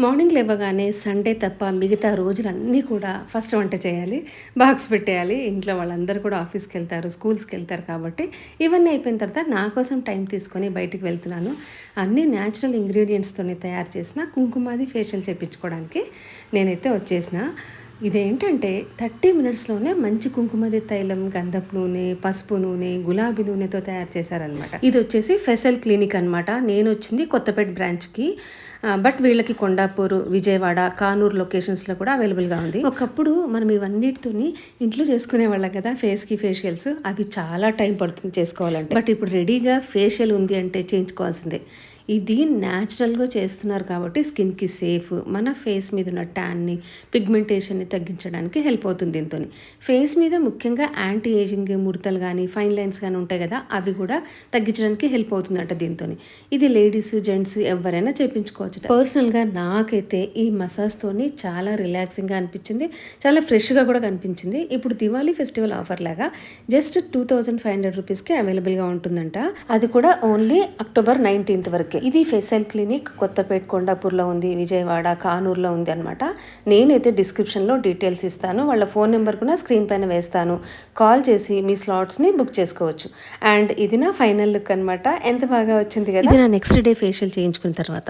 Morning లేవగానే Sunday తప్ప మిగతా రోజులన్నీ కూడా ఫస్ట్ వంట చేయాలి, బాక్స్ పెట్టేయాలి. ఇంట్లో వాళ్ళందరూ కూడా ఆఫీస్కి వెళ్తారు, స్కూల్స్కి వెళ్తారు కాబట్టి ఇవన్నీ అయిపోయిన తర్వాత నా కోసం టైం తీసుకొని బయటికి వెళ్తున్నాను. అన్నీ న్యాచురల్ ఇంగ్రీడియంట్స్తోనే తయారు చేసిన కుంకుమాది ఫేషియల్ చేయించుకోవడానికి నేనైతే వచ్చేసిన. ఇదేంటంటే 30 మినిట్స్లోనే మంచి కుంకుమది తైలం, గంధపు నూనె, పసుపు నూనె, గులాబీ నూనెతో తయారు చేశారనమాట. ఇది వచ్చేసి ఫెసల్ క్లినిక్ అనమాట. నేను వచ్చింది కొత్తపేట బ్రాంచ్కి, బట్ వీళ్ళకి కొండాపూర్, విజయవాడ, కానూరు లొకేషన్స్లో కూడా అవైలబుల్గా ఉంది. ఒకప్పుడు మనం ఇవన్నిటితోని ఇంట్లో చేసుకునే వాళ్ళం కదా ఫేస్కి ఫేషియల్స్. అవి చాలా టైం పడుతుంది చేసుకోవాలంటే, బట్ ఇప్పుడు రెడీగా ఫేషియల్ ఉంది అంటే చేయించుకోవాల్సిందే. ఇది న్యాచురల్గా చేస్తున్నారు కాబట్టి స్కిన్కి సేఫ్, మన ఫేస్ మీద ఉన్న ట్యాన్ని, పిగ్మెంటేషన్ని తగ్గించడానికి హెల్ప్ అవుతుంది దీంతో. ఫేస్ మీద ముఖ్యంగా యాంటీ ఏజింగ్ ముడతలు కానీ ఫైన్ లైన్స్ కానీ ఉంటాయి కదా, అవి కూడా తగ్గించడానికి హెల్ప్ అవుతుందట దీంతో. ఇది లేడీస్, జెంట్స్ ఎవరైనా చేయించుకోవచ్చు. పర్సనల్గా నాకైతే ఈ మసాజ్తోని చాలా రిలాక్సింగ్గా అనిపించింది, చాలా ఫ్రెష్గా కూడా కనిపించింది. ఇప్పుడు దివాళీ ఫెస్టివల్ ఆఫర్ లాగా జస్ట్ 2500 రూపీస్కి అవైలబుల్గా ఉంటుందంట. అది కూడా ఓన్లీ అక్టోబర్ 19th వరకు. ఇది ఫెసల్ క్లినిక్ కొత్తపేట, కొండాపూర్లో ఉంది, విజయవాడ, కానూరులో ఉంది అనమాట. నేనైతే డిస్క్రిప్షన్లో డీటెయిల్స్ ఇస్తాను, వాళ్ళ ఫోన్ నెంబర్ కూడా స్క్రీన్ పైన వేస్తాను. కాల్ చేసి మీ స్లాట్స్ని బుక్ చేసుకోవచ్చు. అండ్ ఇది నా ఫైనల్ లుక్ అనమాట. ఎంత బాగా వచ్చింది కదా. ఇది నా నెక్స్ట్ డే ఫేషియల్ చేయించుకున్న తర్వాత.